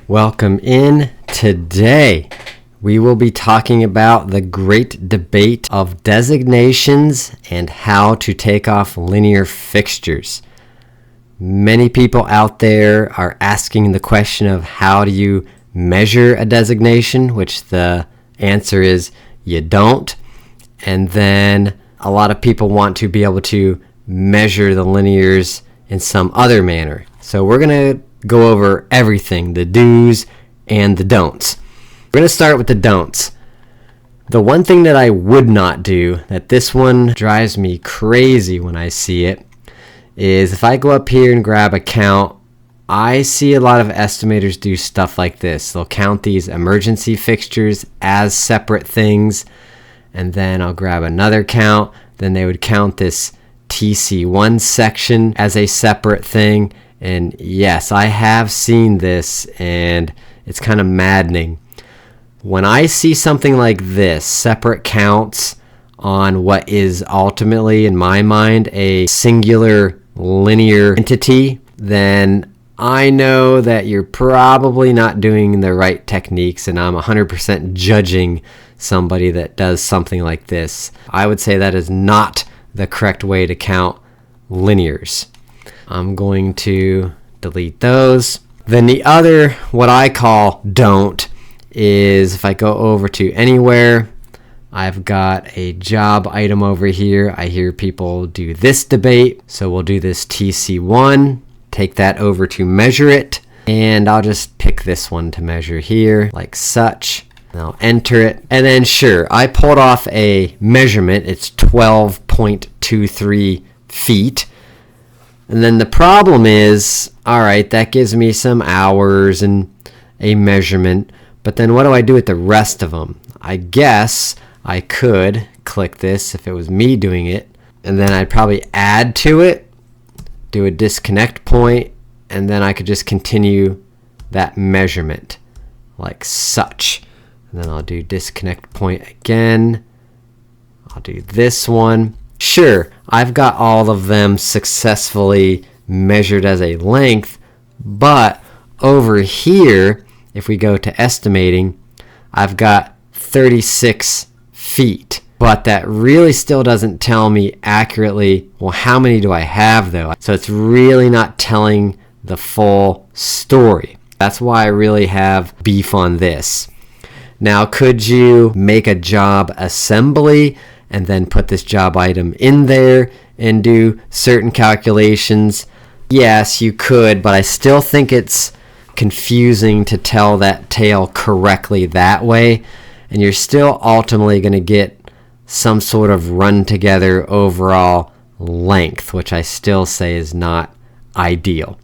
Welcome in. Today we will be talking about the great debate of designations and how to take off linear fixtures. Many people out there are asking the question of how do you measure a designation, which the answer is you don't. And then a lot of people want to be able to measure the linears in some other manner. So we're going to go over everything, the do's and the don'ts. We're going to start with the don'ts. The one thing that I would not do, that this one drives me crazy when I see it, is if I go up here and grab a count, I see a lot of estimators do stuff like this. They'll count these emergency fixtures as separate things, and then I'll grab another count. Then they would count this TC1 section as a separate thing. And yes, I have seen this, and it's kind of maddening. When I see something like this, separate counts on what is ultimately, in my mind, a singular linear entity, then I know that you're probably not doing the right techniques, and I'm 100% judging somebody that does something like this. I would say that is not the correct way to count linears. I'm going to delete those. Then the other, what I call don't, is if I go over to Anywhere, I've got a job item over here. I hear people do this debate, so we'll do this TC1, take that over to measure it, and I'll just pick this one to measure here, like such. And I'll enter it, and then sure, I pulled off a measurement. It's 12.23 feet. And then the problem is, all right, that gives me some hours and a measurement, but then what do I do with the rest of them? I guess I could click this if it was me doing it, and then I'd probably add to it, do a disconnect point, and then I could just continue that measurement like such. And then I'll do disconnect point again. I'll do this one. Sure, I've got all of them successfully measured as a length, but over here, if we go to estimating, I've got 36 feet. But that really still doesn't tell me accurately, well, how many do I have though? So it's really not telling the full story. That's why I really have beef on this. Now, could you make a job assembly and then put this job item in there and do certain calculations? Yes, you could, but I still think it's confusing to tell that tale correctly that way, and you're still ultimately going to get some sort of run together overall length, which I still say is not ideal.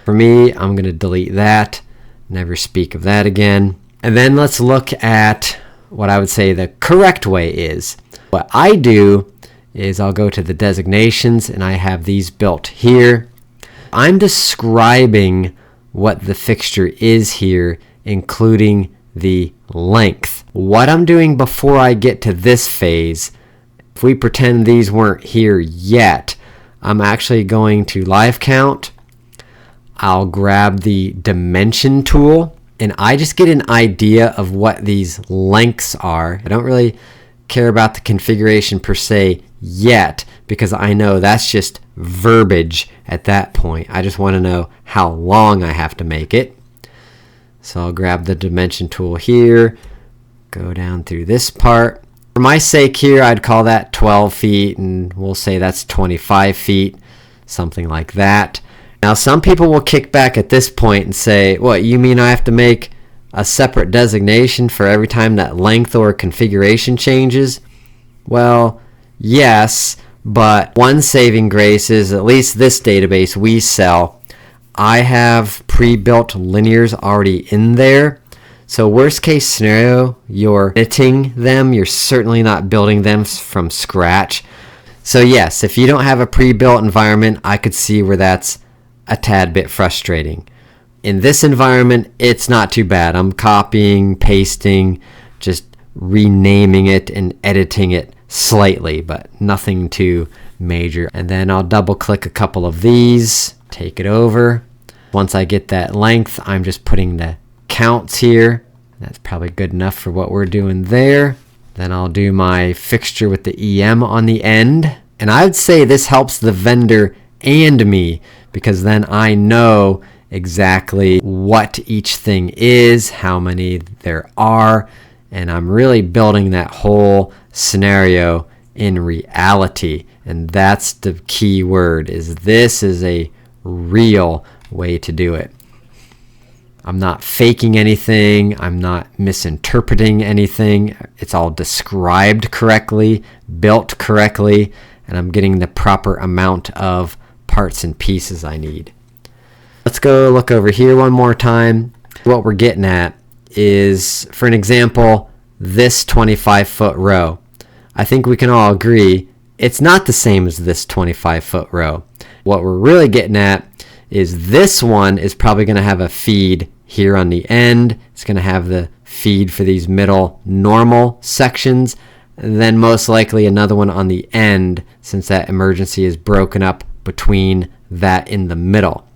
For me, I'm going to delete that, never speak of that again. And then let's look at what I would say the correct way is. What I do is I'll go to the designations, and I have these built here. I'm describing what the fixture is here, including the length. What I'm doing before I get to this phase, if we pretend these weren't here yet, I'm actually going to live count. I'll grab the dimension tool, and I just get an idea of what these lengths are. I don't really care about the configuration per se yet, because I know that's just verbiage at that point. I just want to know how long I have to make it. So I'll grab the dimension tool here, go down through this part. For my sake here, I'd call that 12 feet, and we'll say that's 25 feet, something like that. Now, some people will kick back at this point and say, what, you mean I have to make a separate designation for every time that length or configuration changes? Well, yes, but one saving grace is, at least this database we sell, I have pre-built linears already in there. So worst case scenario, you're editing them, you're certainly not building them from scratch. So yes, if you don't have a pre-built environment, I could see where that's a tad bit frustrating. In this environment, it's not too bad. I'm copying, pasting, just renaming it and editing it slightly, but nothing too major. And then I'll double click a couple of these, take it over. Once I get that length, I'm just putting the counts here. That's probably good enough for what we're doing there. Then I'll do my fixture with the EM on the end. And I would say this helps the vendor and me, because then I know exactly what each thing is, how many there are, and I'm really building that whole scenario in reality. And that's the key word, is this is a real way to do it. I'm not faking anything. I'm not misinterpreting anything. It's all described correctly, built correctly, and I'm getting the proper amount of parts and pieces I need. Let's go look over here one more time. What we're getting at is, for an example, this 25-foot row. I think we can all agree it's not the same as this 25-foot row. What we're really getting at is this one is probably going to have a feed here on the end. It's going to have the feed for these middle normal sections, and then most likely another one on the end, since that emergency is broken up between that in the middle.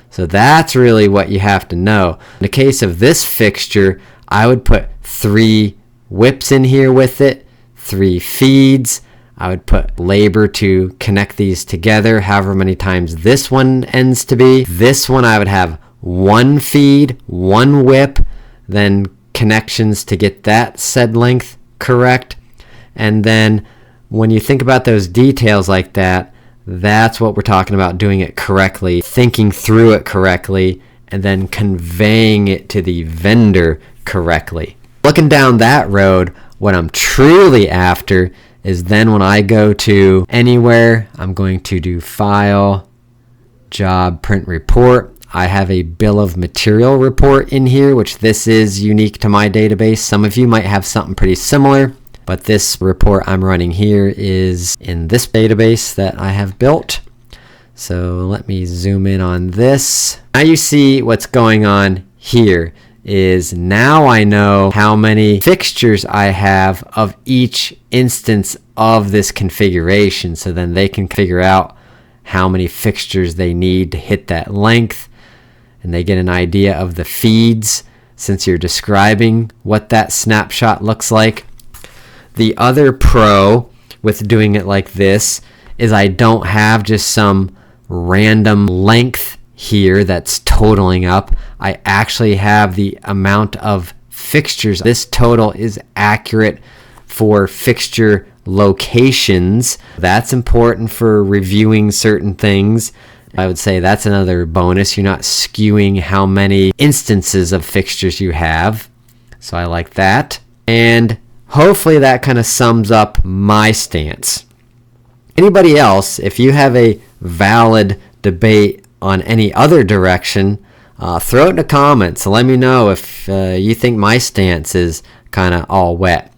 So that's really what you have to know. In the case of this fixture, I would put 3 whips in here with it, 3 feeds. I would put labor to connect these together, however many times this one ends to be. This one I would have 1 feed, 1 whip, then connections to get that said length correct. And then when you think about those details like that, that's what we're talking about, doing it correctly, thinking through it correctly, and then conveying it to the vendor correctly. Looking down that road, what I'm truly after is then when I go to Anywhere, I'm going to do File, Job, Print Report. I have a Bill of Material report in here, which this is unique to my database. Some of you might have something pretty similar, but this report I'm running here is in this database that I have built. So let me zoom in on this. Now you see what's going on here is now I know how many fixtures I have of each instance of this configuration, so then they can figure out how many fixtures they need to hit that length, and they get an idea of the feeds since you're describing what that snapshot looks like. The other pro with doing it like this is I don't have just some random length here that's totaling up. I actually have the amount of fixtures. This total is accurate for fixture locations. That's important for reviewing certain things. I would say that's another bonus. You're not skewing how many instances of fixtures you have. So I like that. And hopefully that kind of sums up my stance. Anybody else, if you have a valid debate on any other direction, throw it in the comments. Let me know if you think my stance is kind of all wet.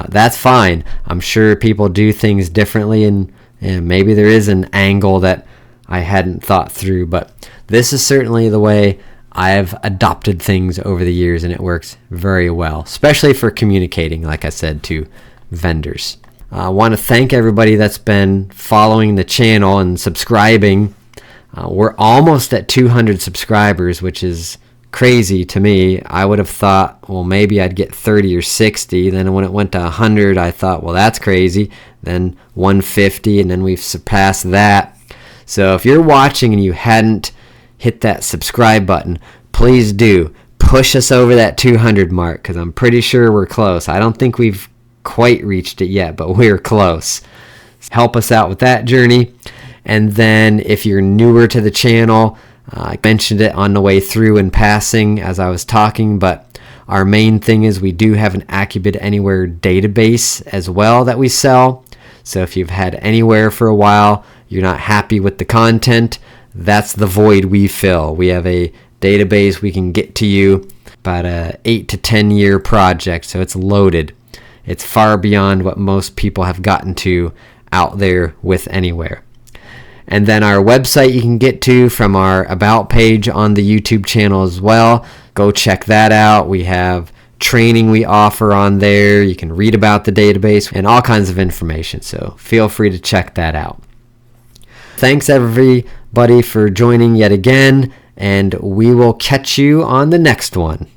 That's fine. I'm sure people do things differently, and maybe there is an angle that I hadn't thought through, but this is certainly the way I've adopted things over the years, and it works very well, especially for communicating, like I said, to vendors. I want to thank everybody that's been following the channel and subscribing. We're almost at 200 subscribers, which is crazy to me. I would have thought, well, maybe I'd get 30 or 60. Then when it went to 100, I thought, well, that's crazy. Then 150, and then we've surpassed that. So if you're watching and you hadn't hit that subscribe button, please do. Push us over that 200 mark, because I'm pretty sure we're close. I don't think we've quite reached it yet, but we're close. Help us out with that journey. And then if you're newer to the channel, I mentioned it on the way through in passing as I was talking, but our main thing is we do have an Accubid Anywhere database as well that we sell. So if you've had Anywhere for a while, you're not happy with the content, that's the void we fill. We have a database we can get to you, about a 8 to 10 year project, so it's loaded. It's far beyond what most people have gotten to out there with Anywhere. And then our website you can get to from our About page on the YouTube channel as well. Go check that out. We have training we offer on there. You can read about the database and all kinds of information. So feel free to check that out. Thanks everybody for joining yet again, and we will catch you on the next one.